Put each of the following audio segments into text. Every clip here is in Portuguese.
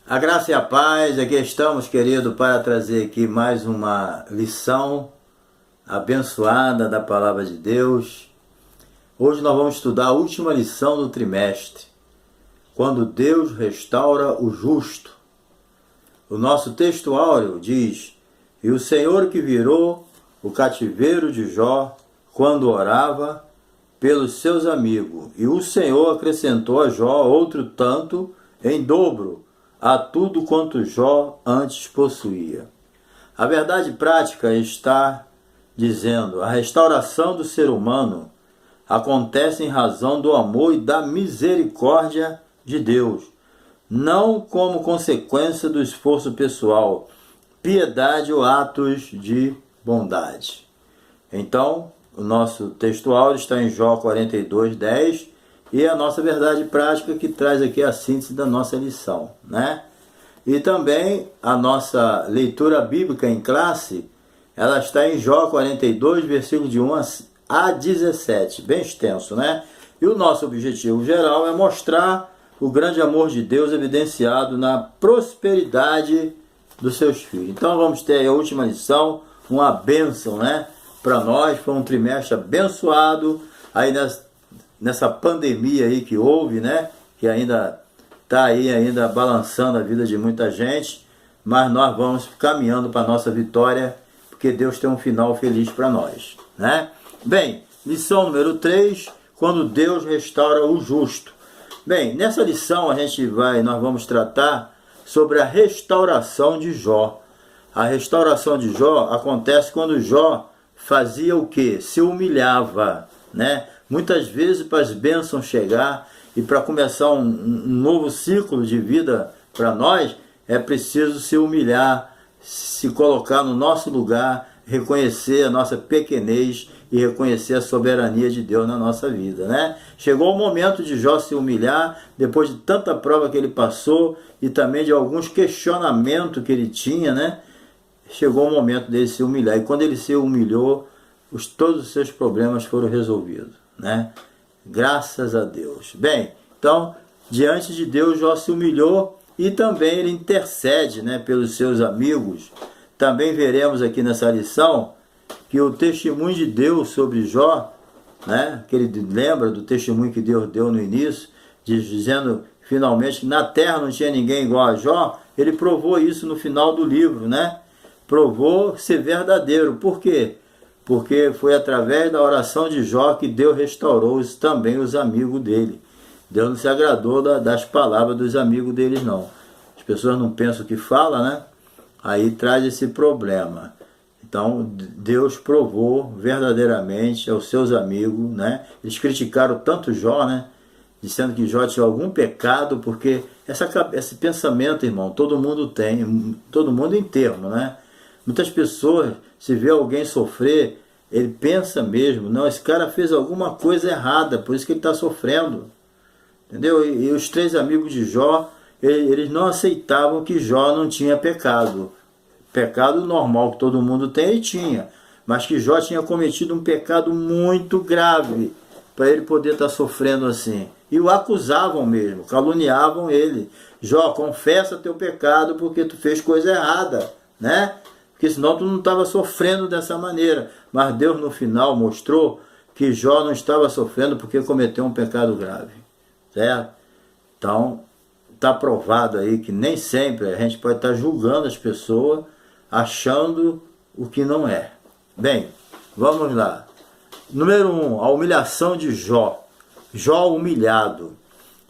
A graça e a paz, aqui estamos, querido, para trazer aqui mais uma lição abençoada da Palavra de Deus. Hoje nós vamos estudar a última lição do trimestre, quando Deus restaura o justo. O nosso texto áureo diz: "E o Senhor que virou o cativeiro de Jó, quando orava pelos seus amigos, e o Senhor acrescentou a Jó outro tanto em dobro, a tudo quanto Jó antes possuía." A verdade prática está dizendo: a restauração do ser humano acontece em razão do amor e da misericórdia de Deus, não como consequência do esforço pessoal, piedade ou atos de bondade. Então, o nosso texto áureo está em Jó 42:10, e a nossa verdade prática que traz aqui a síntese da nossa lição, né? E também a nossa leitura bíblica em classe, ela está em Jó 42, versículo de 1 a 17, bem extenso, né? E o nosso objetivo geral é mostrar o grande amor de Deus evidenciado na prosperidade dos seus filhos. Então vamos ter a última lição, uma bênção, né? Para nós foi um trimestre abençoado, aí nessa pandemia aí que houve, né? Que ainda está aí ainda balançando a vida de muita gente, mas nós vamos caminhando para a nossa vitória, porque Deus tem um final feliz para nós, né? Bem, lição número 3, quando Deus restaura o justo. Bem, nessa lição nós vamos tratar sobre a restauração de Jó. A restauração de Jó acontece quando Jó fazia o quê? Se humilhava, né? Muitas vezes, para as bênçãos chegar e para começar um novo ciclo de vida para nós, é preciso se humilhar, se colocar no nosso lugar, reconhecer a nossa pequenez e reconhecer a soberania de Deus na nossa vida, né? Chegou o momento de Jó se humilhar, depois de tanta prova que ele passou e também de alguns questionamentos que ele tinha, né? Chegou o momento dele se humilhar, e quando ele se humilhou, todos os seus problemas foram resolvidos, né? Graças a Deus. Bem, então, diante de Deus, Jó se humilhou e também ele intercede, né, pelos seus amigos. Também veremos aqui nessa lição que o testemunho de Deus sobre Jó, né, que ele lembra do testemunho que Deus deu no início, dizendo finalmente que na terra não tinha ninguém igual a Jó. Ele provou isso no final do livro, né? Provou ser verdadeiro. Por quê? Porque foi através da oração de Jó que Deus restaurou também os amigos dele. Deus não se agradou das palavras dos amigos deles, não. As pessoas não pensam o que falam, né? Aí traz esse problema. Então, Deus provou verdadeiramente aos seus amigos, né? Eles criticaram tanto Jó, né? Dizendo que Jó tinha algum pecado, porque esse pensamento, irmão, todo mundo tem, todo mundo em termo, né? Muitas pessoas, se vê alguém sofrer, ele pensa mesmo: não, esse cara fez alguma coisa errada, por isso que ele está sofrendo. Entendeu? E os 3 amigos de Jó, eles não aceitavam que Jó não tinha pecado. Pecado normal que todo mundo tem, ele tinha. Mas que Jó tinha cometido um pecado muito grave para ele poder estar sofrendo assim. E o acusavam mesmo, caluniavam ele. Jó, confessa teu pecado porque tu fez coisa errada, né? Porque senão tu não estava sofrendo dessa maneira. Mas Deus no final mostrou que Jó não estava sofrendo porque cometeu um pecado grave, certo? Então, está provado aí que nem sempre a gente pode estar julgando as pessoas achando o que não é. Bem, vamos lá. Número 1, a humilhação de Jó. Jó humilhado.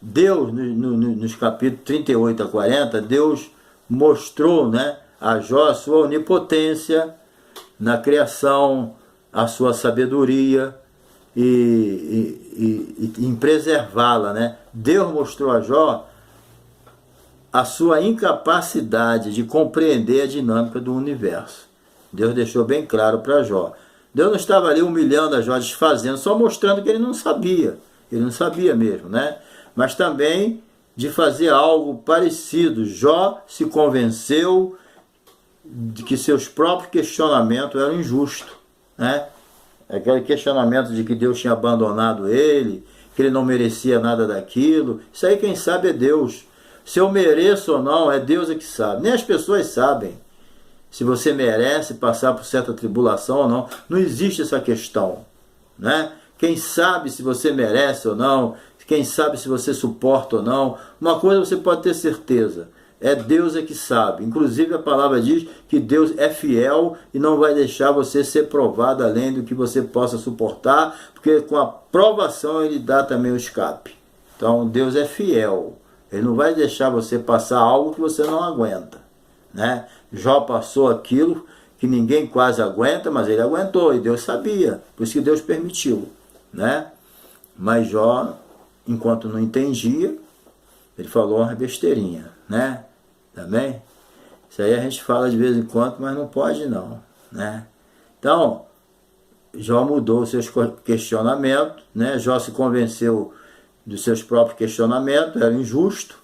Deus, nos capítulos 38 a 40, Deus mostrou, né, a Jó a sua onipotência na criação, a sua sabedoria e em preservá-la, né? Deus mostrou a Jó a sua incapacidade de compreender a dinâmica do universo. Deus deixou bem claro para Jó. Deus não estava ali humilhando a Jó, desfazendo, só mostrando que ele não sabia. Ele não sabia mesmo, né? Mas também de fazer algo parecido. Jó se convenceu de que seus próprios questionamentos eram injustos, né? Aquele questionamento de que Deus tinha abandonado ele, que ele não merecia nada daquilo. Isso aí quem sabe é Deus. Se eu mereço ou não, é Deus que sabe. Nem as pessoas sabem se você merece passar por certa tribulação ou não. Não existe essa questão, né? Quem sabe se você merece ou não, quem sabe se você suporta ou não. Uma coisa você pode ter certeza, é Deus que sabe. Inclusive a palavra diz que Deus é fiel e não vai deixar você ser provado além do que você possa suportar, porque com a provação Ele dá também o escape. Então Deus é fiel, Ele não vai deixar você passar algo que você não aguenta, né? Jó passou aquilo que ninguém quase aguenta, mas ele aguentou e Deus sabia, por isso que Deus permitiu, né? Mas Jó, enquanto não entendia, ele falou uma besteirinha, né? Também? Isso aí a gente fala de vez em quando, mas não pode não, né? Então, Jó mudou os seus questionamentos, né? Jó se convenceu dos seus próprios questionamentos, era injusto,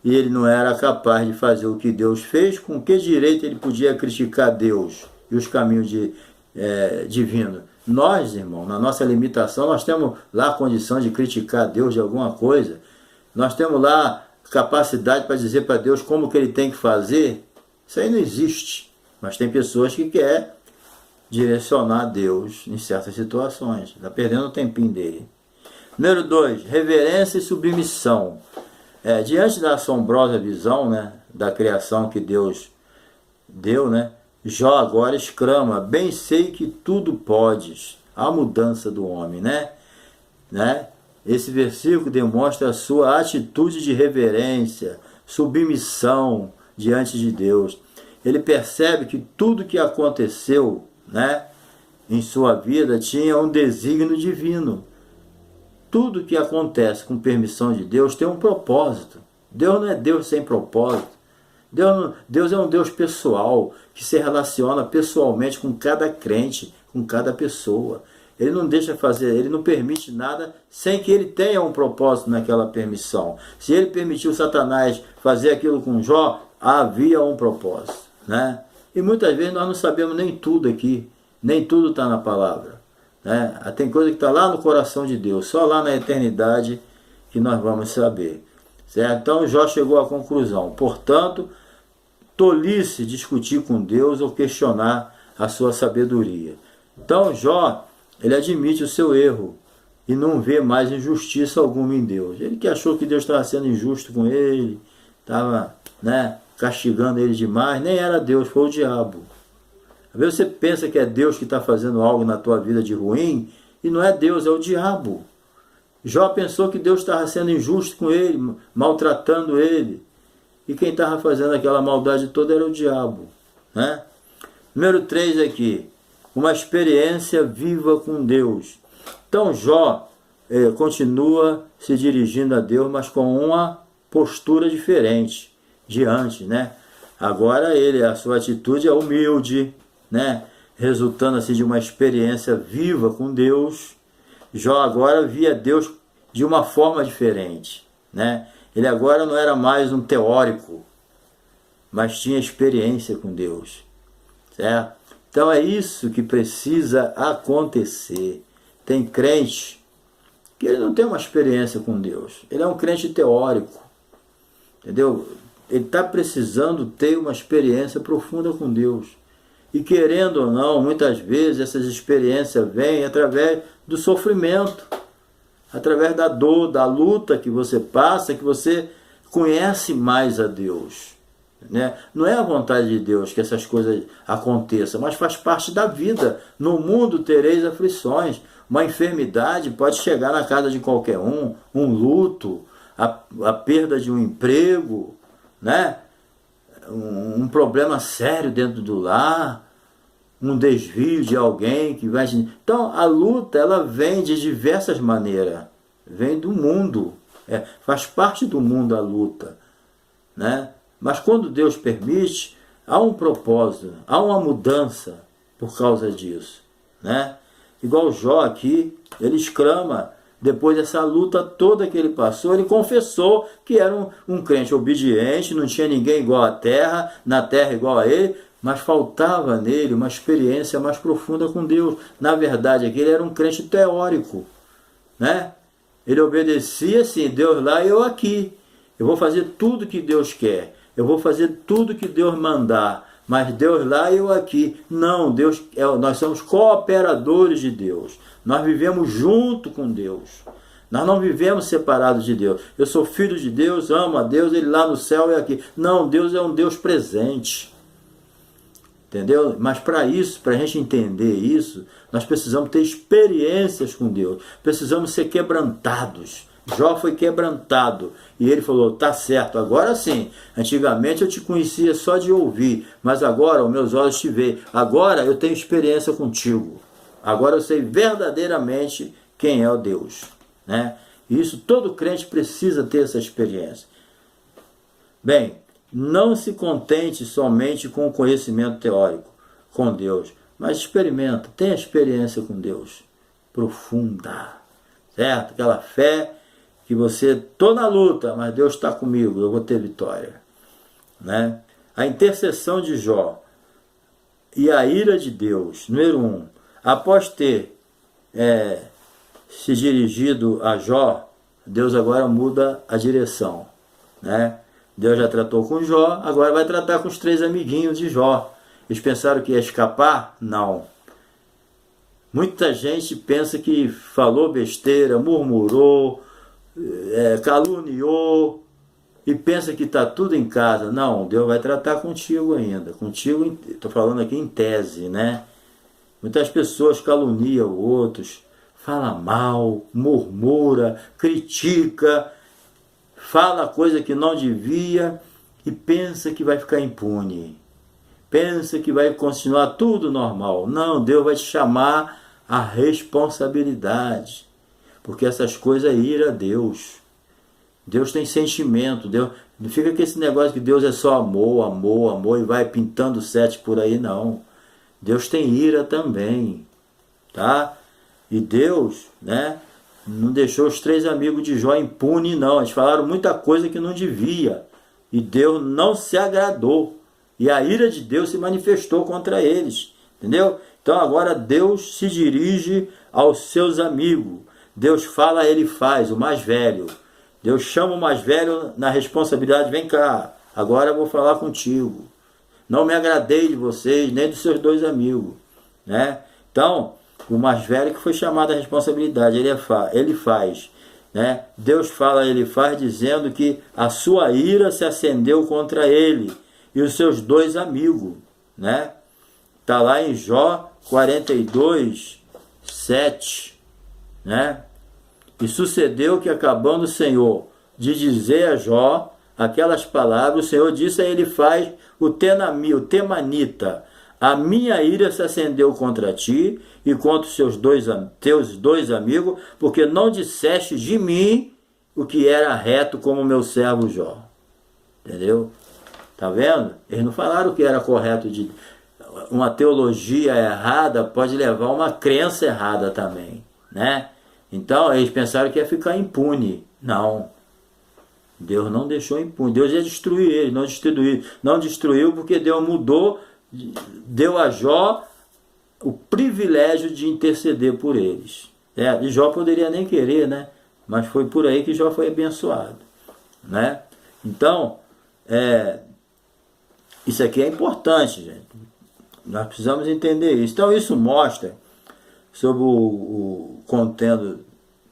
e ele não era capaz de fazer o que Deus fez. Com que direito ele podia criticar Deus e os caminhos divinos? Nós, irmão, na nossa limitação, nós temos lá a condição de criticar Deus de alguma coisa. Nós temos lá capacidade para dizer para Deus como que Ele tem que fazer. Isso aí não existe. Mas tem pessoas que querem direcionar Deus em certas situações. Está perdendo o tempinho dele. Número 2, reverência e submissão. Diante da assombrosa visão, né, da criação que Deus deu, né, Jó agora exclama: bem sei que tudo podes. A mudança do homem, né? Esse versículo demonstra a sua atitude de reverência, submissão diante de Deus. Ele percebe que tudo que aconteceu, né, em sua vida tinha um desígnio divino. Tudo que acontece com permissão de Deus tem um propósito. Deus não é Deus sem propósito. Deus é um Deus pessoal, que se relaciona pessoalmente com cada crente, com cada pessoa. Ele não deixa fazer, ele não permite nada sem que ele tenha um propósito naquela permissão. Se ele permitiu Satanás fazer aquilo com Jó, havia um propósito, né? E muitas vezes nós não sabemos nem tudo aqui, nem tudo está na palavra, né? Tem coisa que está lá no coração de Deus, só lá na eternidade que nós vamos saber, certo? Então Jó chegou à conclusão: portanto, tolice discutir com Deus ou questionar a sua sabedoria. Então Jó, ele admite o seu erro e não vê mais injustiça alguma em Deus. Ele que achou que Deus estava sendo injusto com ele, estava, né, castigando ele demais, nem era Deus, foi o diabo. Às vezes você pensa que é Deus que está fazendo algo na tua vida de ruim, e não é Deus, é o diabo. Jó pensou que Deus estava sendo injusto com ele, maltratando ele, e quem estava fazendo aquela maldade toda era o diabo, né? Número 3 aqui, uma experiência viva com Deus. Então Jó continua se dirigindo a Deus, mas com uma postura diferente de antes, né? Agora a sua atitude é humilde, né? Resultando assim de uma experiência viva com Deus. Jó agora via Deus de uma forma diferente, né? Ele agora não era mais um teórico, mas tinha experiência com Deus, certo? Então é isso que precisa acontecer. Tem crente que ele não tem uma experiência com Deus, ele é um crente teórico, entendeu? Ele está precisando ter uma experiência profunda com Deus. E querendo ou não, muitas vezes essas experiências vêm através do sofrimento, através da dor, da luta que você passa, que você conhece mais a Deus, né? Não é a vontade de Deus que essas coisas aconteçam, mas faz parte da vida. No mundo tereis aflições. Uma enfermidade pode chegar na casa de qualquer um luto, a perda de um emprego, né? Um problema sério dentro do lar, um desvio de alguém que vai... Então a luta, ela vem de diversas maneiras, vem do mundo, faz parte do mundo a luta, né? Mas quando Deus permite, há um propósito, há uma mudança por causa disso, né? Igual Jó aqui, ele exclama, depois dessa luta toda que ele passou, ele confessou que era um crente obediente, não tinha ninguém igual à terra, na terra igual a ele, mas faltava nele uma experiência mais profunda com Deus. Na verdade, aqui ele era um crente teórico, né? Ele obedecia assim, Deus lá e eu aqui. Eu vou fazer tudo que Deus quer. Eu vou fazer tudo que Deus mandar. Mas Deus lá e eu aqui. Não, Deus, nós somos cooperadores de Deus. Nós vivemos junto com Deus. Nós não vivemos separados de Deus. Eu sou filho de Deus, amo a Deus, Ele lá no céu e aqui. Não, Deus é um Deus presente. Entendeu? Mas para isso, para a gente entender isso, nós precisamos ter experiências com Deus. Precisamos ser quebrantados. Jó foi quebrantado. E ele falou, tá certo, agora sim. Antigamente eu te conhecia só de ouvir, mas agora os meus olhos te veem. Agora eu tenho experiência contigo. Agora eu sei verdadeiramente quem é o Deus. Né? E isso todo crente precisa ter essa experiência. Bem, não se contente somente com o conhecimento teórico com Deus, mas experimenta, tenha experiência com Deus profunda, certo? Aquela fé que você, estou na luta, mas Deus está comigo, eu vou ter vitória. Né? A intercessão de Jó e a ira de Deus, número 1, após ter se dirigido a Jó, Deus agora muda a direção. Né? Deus já tratou com Jó, agora vai tratar com os 3 amiguinhos de Jó. Eles pensaram que ia escapar? Não. Muita gente pensa que falou besteira, murmurou, caluniou e pensa que está tudo em casa. Não, Deus vai tratar contigo ainda. Contigo, estou falando aqui em tese, né? Muitas pessoas caluniam outros, fala mal, murmura, critica, fala coisa que não devia e pensa que vai ficar impune. Pensa que vai continuar tudo normal. Não, Deus vai te chamar à responsabilidade. Porque essas coisas ira a Deus. Deus tem sentimento. Deus, não fica com esse negócio que Deus é só amor, amor, amor e vai pintando 7 por aí, não. Deus tem ira também. Tá? E Deus, né, não deixou os 3 amigos de Jó impunes, não. Eles falaram muita coisa que não devia. E Deus não se agradou. E a ira de Deus se manifestou contra eles. Entendeu? Então agora Deus se dirige aos seus amigos. Deus fala, ele faz, o mais velho. Deus chama o mais velho na responsabilidade. Vem cá, agora eu vou falar contigo. Não me agradei de vocês, nem dos seus 2 amigos. Né? Então, o mais velho que foi chamado à responsabilidade, ele faz. Né? Deus fala, ele faz, dizendo que a sua ira se acendeu contra ele e os seus 2 amigos. Né? Está lá em Jó 42, 7. Né? E sucedeu que, acabando o Senhor de dizer a Jó aquelas palavras, o Senhor disse a ele, faz o temanita, a minha ira se acendeu contra ti e contra os teus 2 amigos, porque não disseste de mim o que era reto como meu servo Jó. Entendeu? Tá vendo? Eles não falaram o que era correto. Uma teologia errada pode levar a uma crença errada também. Né? Então eles pensaram que ia ficar impune. Não. Deus não deixou impune. Deus ia destruir eles, não destruiu. Não destruiu porque Deus mudou, deu a Jó o privilégio de interceder por eles. E Jó poderia nem querer, né? Mas foi por aí que Jó foi abençoado. Né? Então, isso aqui é importante, gente. Nós precisamos entender isso. Então isso mostra sobre o contendo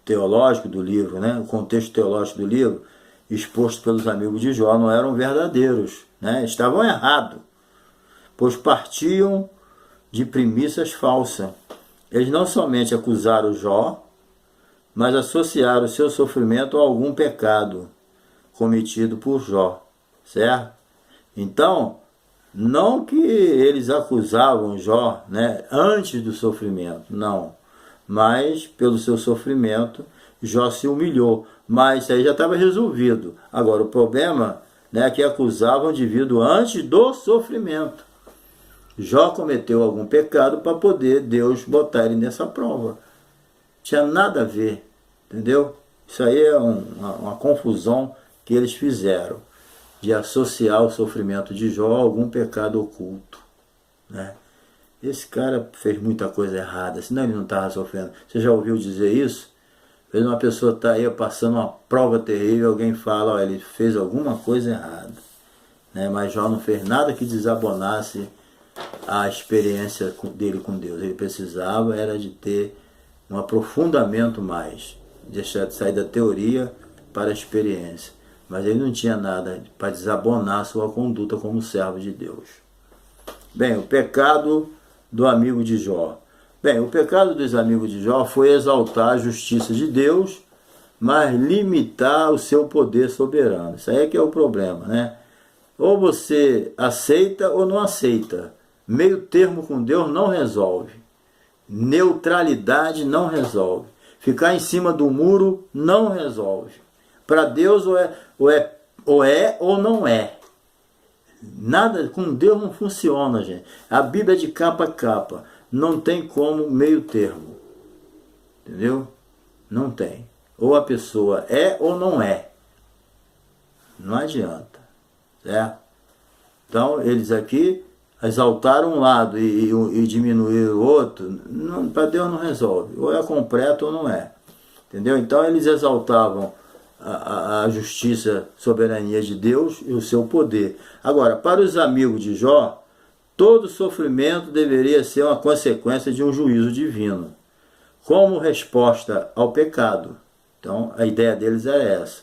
teológico do livro, né? O contexto teológico do livro, exposto pelos amigos de Jó, não eram verdadeiros, né? Estavam errados, pois partiam de premissas falsas. Eles não somente acusaram Jó, mas associaram o seu sofrimento a algum pecado cometido por Jó, certo? Então, não que eles acusavam Jó, né, antes do sofrimento, não, mas pelo seu sofrimento Jó se humilhou, mas isso aí já estava resolvido. Agora o problema, né, é que acusavam o indivíduo antes do sofrimento. Jó cometeu algum pecado para poder Deus botar ele nessa prova. Tinha nada a ver, entendeu? Isso aí é uma confusão que eles fizeram, de associar o sofrimento de Jó a algum pecado oculto. Né? Esse cara fez muita coisa errada, senão ele não estava sofrendo. Você já ouviu dizer isso? Às vezes uma pessoa está aí passando uma prova terrível, alguém fala, ó, ele fez alguma coisa errada. Né? Mas Jó não fez nada que desabonasse a experiência dele com Deus. Ele precisava era de ter um aprofundamento mais, deixar de sair da teoria para a experiência. Mas ele não tinha nada para desabonar sua conduta como servo de Deus. Bem, o pecado do amigo de Jó. Bem, o pecado dos amigos de Jó foi exaltar a justiça de Deus, mas limitar o seu poder soberano. Isso aí é que é o problema, né? Ou você aceita ou não aceita. Meio termo com Deus não resolve. Neutralidade não resolve. Ficar em cima do muro não resolve. Para Deus ou é ou não é. Nada com Deus não funciona, gente. A Bíblia é de capa a capa. Não tem como meio termo. Entendeu? Não tem. Ou a pessoa é ou não é. Não adianta. Certo? Então, eles aqui exaltaram um lado e diminuíram o outro. Para Deus não resolve. Ou é completo ou não é. Entendeu? Então, eles exaltavam a justiça, soberania de Deus e o seu poder. Agora, para os amigos de Jó, todo sofrimento deveria ser uma consequência de um juízo divino, como resposta ao pecado. Então, a ideia deles era essa.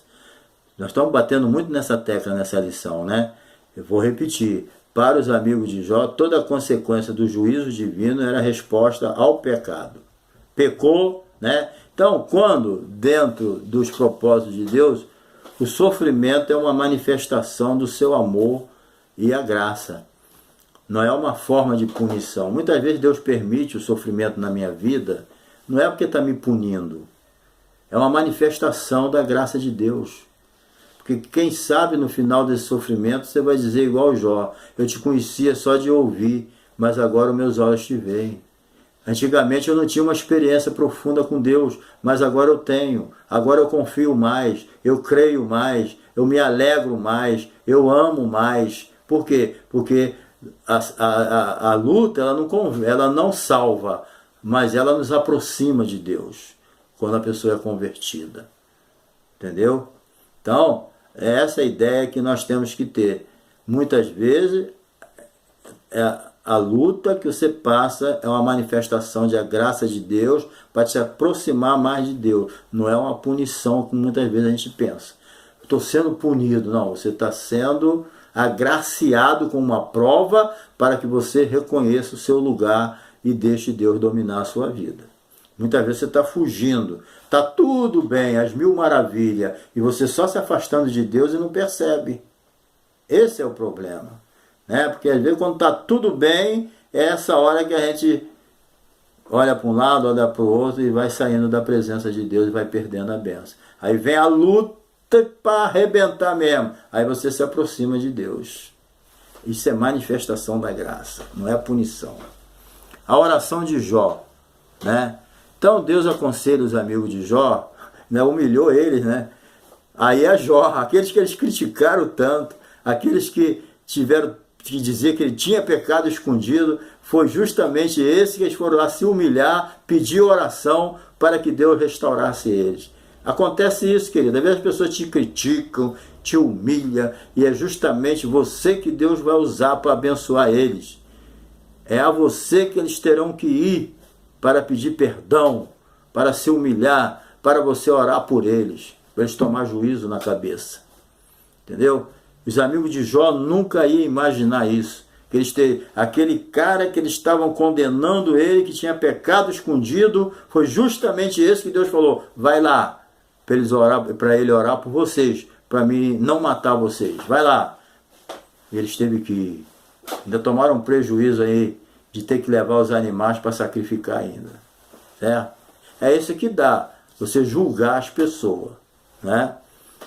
Nós estamos batendo muito nessa tecla, nessa lição, né? Eu vou repetir. Para os amigos de Jó, toda a consequência do juízo divino era resposta ao pecado. Pecou, né? Então, quando, dentro dos propósitos de Deus, o sofrimento é uma manifestação do seu amor e a graça. Não é uma forma de punição. Muitas vezes Deus permite o sofrimento na minha vida, não é porque está me punindo. É uma manifestação da graça de Deus. Porque quem sabe no final desse sofrimento você vai dizer igual Jó: eu te conhecia só de ouvir, mas agora os meus olhos te veem. Antigamente eu não tinha uma experiência profunda com Deus, mas agora eu tenho. Agora eu confio mais, eu creio mais, eu me alegro mais, eu amo mais. Por quê? Porque a luta ela não salva, mas ela nos aproxima de Deus quando a pessoa é convertida. Entendeu? Então, é essa a ideia que nós temos que ter. Muitas vezes, a luta que você passa é uma manifestação da graça de Deus para te aproximar mais de Deus. Não é uma punição, como muitas vezes a gente pensa. Estou sendo punido. Não, você está sendo agraciado com uma prova para que você reconheça o seu lugar e deixe Deus dominar a sua vida. Muitas vezes você está fugindo, está tudo bem, as mil maravilhas, e você só se afastando de Deus e não percebe. Esse é o problema. Né? Porque às vezes quando está tudo bem, é essa hora que a gente olha para um lado, olha para o outro e vai saindo da presença de Deus e vai perdendo a bênção. Aí vem a luta para arrebentar mesmo. Aí você se aproxima de Deus. Isso é manifestação da graça, não é punição. A oração de Jó, né? Então Deus aconselha os amigos de Jó, né? Humilhou eles, né? Aí é Jó, aqueles que eles criticaram tanto, aqueles que tiveram que dizer que ele tinha pecado escondido, foi justamente esse que eles foram lá se humilhar, pedir oração para que Deus restaurasse eles. Acontece isso, querido. Às vezes as pessoas te criticam, te humilham, e é justamente você que Deus vai usar para abençoar eles. É a você que eles terão que ir para pedir perdão, para se humilhar, para você orar por eles, para eles tomar juízo na cabeça. Entendeu? Os amigos de Jó nunca iam imaginar isso. Que eles aquele cara que eles estavam condenando ele, que tinha pecado escondido, foi justamente esse que Deus falou: vai lá, para ele orar por vocês, para mim não matar vocês. Vai lá. E eles teve que ir. Ainda tomaram um prejuízo aí de ter que levar os animais para sacrificar ainda. Certo? É isso que dá, você julgar as pessoas. Né?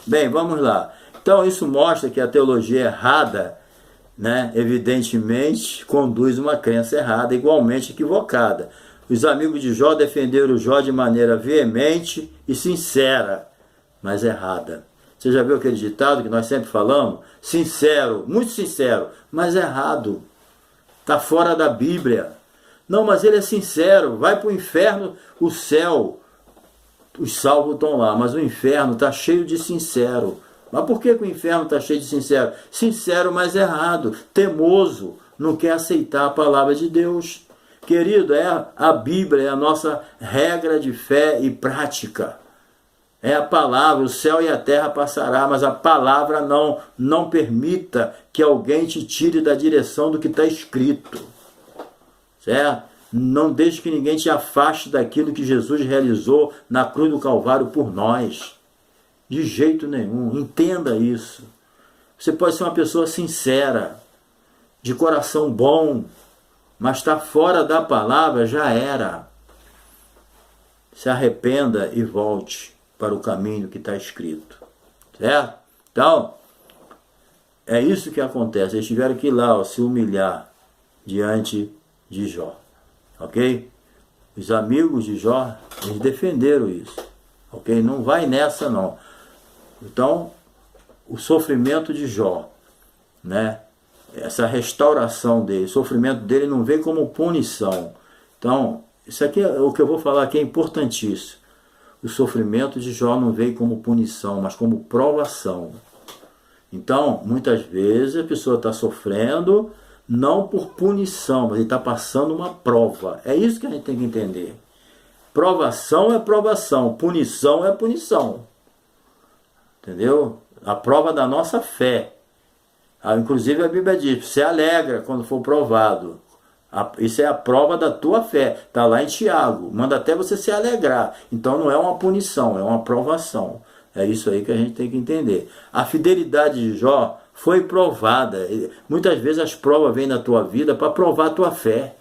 Bem, vamos lá. Então isso mostra que a teologia errada, né, evidentemente conduz uma crença errada, igualmente equivocada. Os amigos de Jó defenderam Jó de maneira veemente e sincera, mas errada. Você já viu aquele ditado que nós sempre falamos? Sincero, muito sincero, mas errado. Está fora da Bíblia. Não, mas ele é sincero, vai para o inferno, o céu. os salvos estão lá, mas o inferno está cheio de sincero. Mas por que o inferno está cheio de sincero? Sincero, mas errado, temoso, não quer aceitar a palavra de Deus. Querido, a Bíblia é a nossa regra de fé e prática. É a palavra, o céu e a terra passará, mas a palavra não permita que alguém te tire da direção do que está escrito. Certo? Não deixe que ninguém te afaste daquilo que Jesus realizou na cruz do Calvário por nós. De jeito nenhum. Entenda isso. Você pode ser uma pessoa sincera, de coração bom, mas está fora da palavra, já era. Se arrependa e volte para o caminho que está escrito. Certo? Então, é isso que acontece. Eles tiveram que ir lá, se humilhar diante de Jó. Ok? Os amigos de Jó, eles defenderam isso. Ok? Não vai nessa não. Então, o sofrimento de Jó, né? Essa restauração dele, o sofrimento dele não vem como punição. Então, isso aqui, o que eu vou falar aqui é importantíssimo. O sofrimento de Jó não veio como punição, mas como provação. Então, muitas vezes a pessoa está sofrendo não por punição, mas ele está passando uma prova. É isso que a gente tem que entender. Provação é provação, punição é punição. Entendeu? A prova da nossa fé. Inclusive a Bíblia diz, se alegra quando for provado. Isso é a prova da tua fé. Está lá em Tiago. Manda até você se alegrar. Então não é uma punição, é uma provação. É isso aí que a gente tem que entender. A fidelidade de Jó foi provada. Muitas vezes as provas vêm na tua vida para provar a tua fé,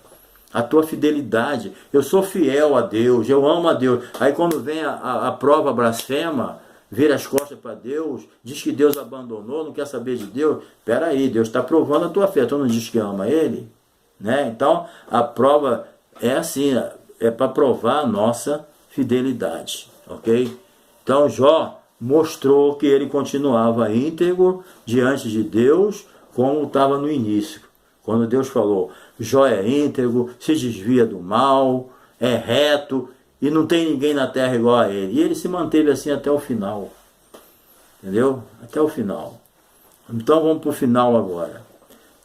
a tua fidelidade. Eu sou fiel a Deus, eu amo a Deus. Aí quando vem a prova blasfema, vira as costas para Deus, diz que Deus abandonou, não quer saber de Deus. Espera aí, Deus está provando a tua fé. Tu não diz que ama Ele? Né? Então, a prova é assim, é para provar a nossa fidelidade. Ok? Então, Jó mostrou que ele continuava íntegro diante de Deus, como estava no início. Quando Deus falou, Jó é íntegro, se desvia do mal, é reto, e não tem ninguém na terra igual a ele. E ele se manteve assim até o final. Entendeu? Até o final. Então vamos para o final agora.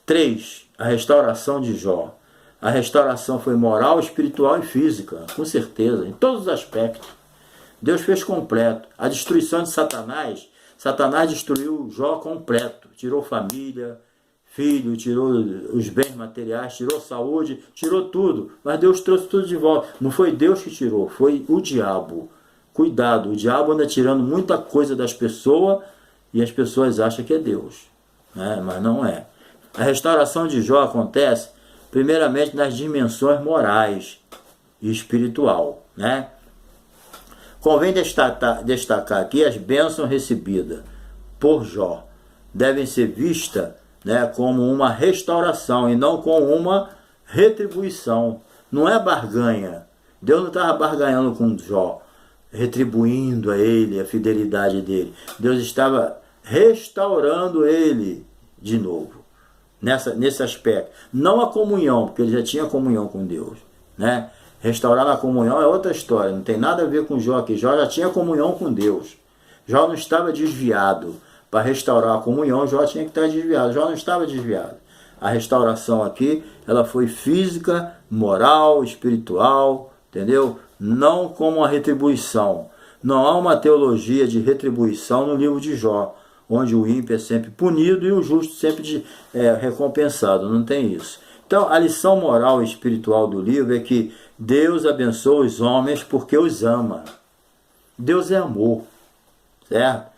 3. A restauração de Jó. A restauração foi moral, espiritual e física, com certeza, em todos os aspectos. Deus fez completo. A destruição de Satanás, Satanás destruiu Jó completo. Tirou família, filho, tirou os bens materiais, tirou saúde, tirou tudo. Mas Deus trouxe tudo de volta. Não foi Deus que tirou, foi o diabo. Cuidado, o diabo anda tirando muita coisa das pessoas e as pessoas acham que é Deus, né? Mas não é. A restauração de Jó acontece primeiramente nas dimensões morais e espiritual, né? Convém destacar aqui as bênçãos recebidas por Jó. Devem ser vistas, né, como uma restauração e não como uma retribuição. Não é barganha. Deus não estava barganhando com Jó, retribuindo a ele a fidelidade dele. Deus estava restaurando ele de novo, nesse aspecto. Não a comunhão, porque ele já tinha comunhão com Deus, né? Restaurar na comunhão é outra história, não tem nada a ver com Jó aqui. Jó já tinha comunhão com Deus. Jó não estava desviado. Para restaurar a comunhão, Jó tinha que estar desviado. Jó não estava desviado. A restauração aqui, ela foi física, moral, espiritual, entendeu? Não como uma retribuição. Não há uma teologia de retribuição no livro de Jó, onde o ímpio é sempre punido e o justo sempre recompensado. Não tem isso. Então, a lição moral e espiritual do livro é que Deus abençoa os homens porque os ama. Deus é amor, certo?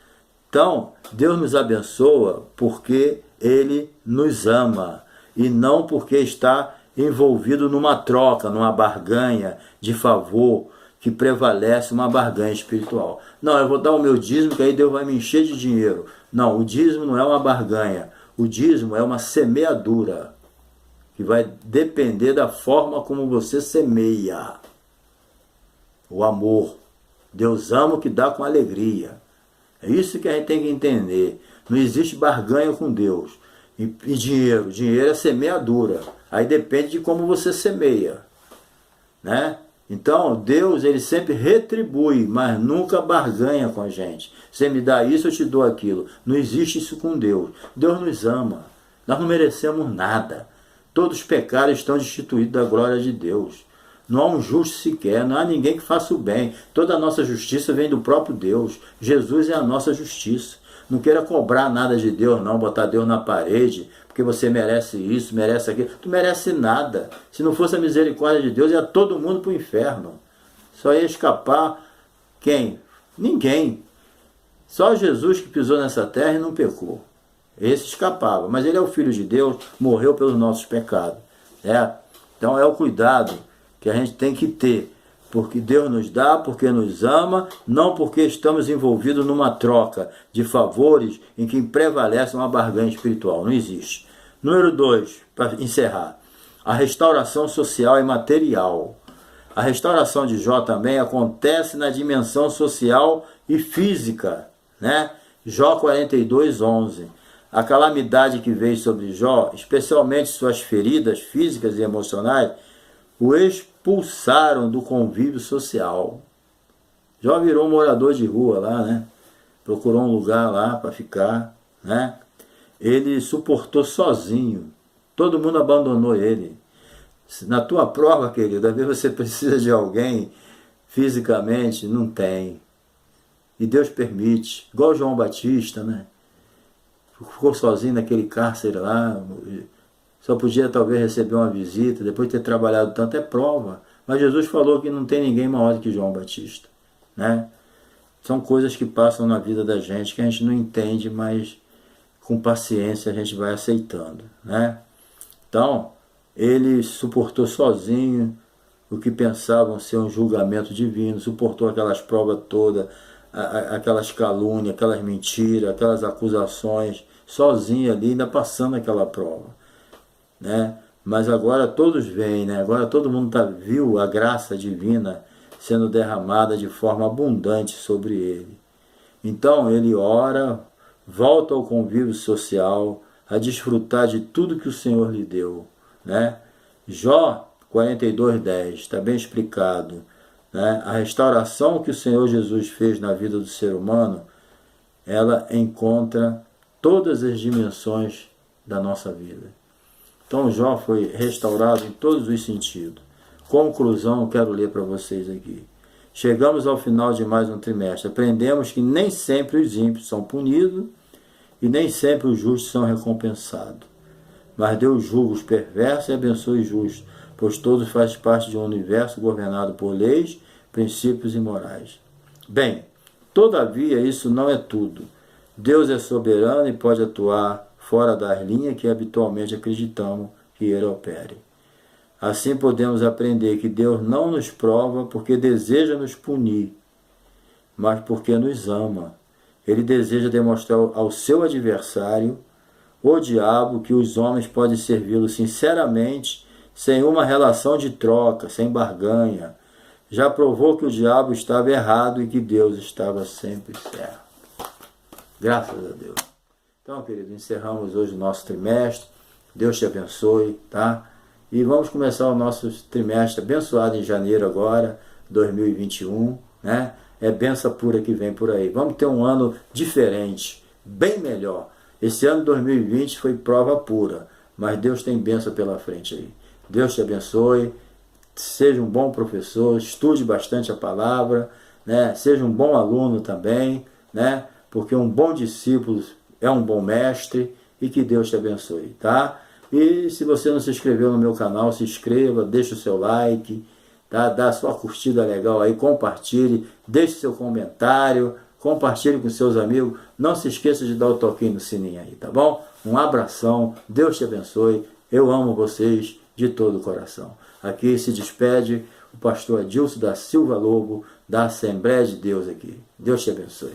Então, Deus nos abençoa porque Ele nos ama e não porque está envolvido numa troca, numa barganha de favor que prevalece uma barganha espiritual. Não, eu vou dar o meu dízimo que aí Deus vai me encher de dinheiro. Não, o dízimo não é uma barganha. O dízimo é uma semeadura que vai depender da forma como você semeia. O amor. Deus ama o que dá com alegria. É isso que a gente tem que entender. Não existe barganha com Deus. E dinheiro. Dinheiro é semeadura. Aí depende de como você semeia, né? Então, Deus, ele sempre retribui, mas nunca barganha com a gente. Você me dá isso, eu te dou aquilo. Não existe isso com Deus. Deus nos ama. Nós não merecemos nada. Todos os pecados estão destituídos da glória de Deus. Não há um justo sequer, não há ninguém que faça o bem. Toda a nossa justiça vem do próprio Deus. Jesus é a nossa justiça. Não queira cobrar nada de Deus, não, botar Deus na parede, porque você merece isso, merece aquilo. Tu merece nada. Se não fosse a misericórdia de Deus, ia todo mundo para o inferno. Só ia escapar quem? Ninguém. Só Jesus que pisou nessa terra e não pecou. Esse escapava. Mas ele é o Filho de Deus, morreu pelos nossos pecados. Então é o cuidado que a gente tem que ter. Porque Deus nos dá, porque nos ama, não porque estamos envolvidos numa troca de favores em que prevalece uma barganha espiritual. Não existe. Número 2, para encerrar. A restauração social e material. A restauração de Jó também acontece na dimensão social e física. Jó 42, 11. A calamidade que veio sobre Jó, especialmente suas feridas físicas e emocionais, o expulsaram do convívio social. Jó virou um morador de rua lá, procurou um lugar lá para ficar, Ele suportou sozinho. Todo mundo abandonou ele. Na tua prova, querido, às vezes você precisa de alguém fisicamente, não tem. E Deus permite. Igual João Batista, Ficou sozinho naquele cárcere lá, só podia talvez receber uma visita, depois de ter trabalhado tanto, é prova. Mas Jesus falou que não tem ninguém maior do que João Batista. São coisas que passam na vida da gente que a gente não entende, mas com paciência a gente vai aceitando. Então, ele suportou sozinho o que pensavam ser um julgamento divino, suportou aquelas provas todas, aquelas calúnias, aquelas mentiras, aquelas acusações, sozinho ali, ainda passando aquela prova. Mas agora todos veem, agora todo mundo viu a graça divina sendo derramada de forma abundante sobre ele. Então ele ora, volta ao convívio social, a desfrutar de tudo que o Senhor lhe deu. Jó 42:10, está bem explicado. A restauração que o Senhor Jesus fez na vida do ser humano, ela encontra todas as dimensões da nossa vida. Então Jó foi restaurado em todos os sentidos. Conclusão, quero ler para vocês aqui. Chegamos ao final de mais um trimestre. Aprendemos que nem sempre os ímpios são punidos e nem sempre os justos são recompensados. Mas Deus julga os perversos e abençoa os justos, pois todos fazem parte de um universo governado por leis, princípios e morais. Bem, todavia isso não é tudo. Deus é soberano e pode atuar fora das linhas que habitualmente acreditamos que ele opere. Assim podemos aprender que Deus não nos prova porque deseja nos punir, mas porque nos ama. Ele deseja demonstrar ao seu adversário, o diabo, que os homens podem servi-lo sinceramente, sem uma relação de troca, sem barganha. Já provou que o diabo estava errado e que Deus estava sempre certo. Graças a Deus. Então, querido, encerramos hoje o nosso trimestre. Deus te abençoe, E vamos começar o nosso trimestre abençoado em janeiro agora, 2021, É bênção pura que vem por aí. Vamos ter um ano diferente, bem melhor. Esse ano 2020 foi prova pura, mas Deus tem bênção pela frente aí. Deus te abençoe, seja um bom professor, estude bastante a palavra, Seja um bom aluno também, Porque um bom discípulo é um bom mestre, e que Deus te abençoe, E se você não se inscreveu no meu canal, se inscreva, deixa o seu like, Dá a sua curtida legal aí, compartilhe, deixe seu comentário, compartilhe com seus amigos. Não se esqueça de dar o toquinho no sininho aí, tá bom? Um abração, Deus te abençoe, eu amo vocês de todo o coração. Aqui se despede o pastor Adilson da Silva Lobo, da Assembleia de Deus aqui. Deus te abençoe.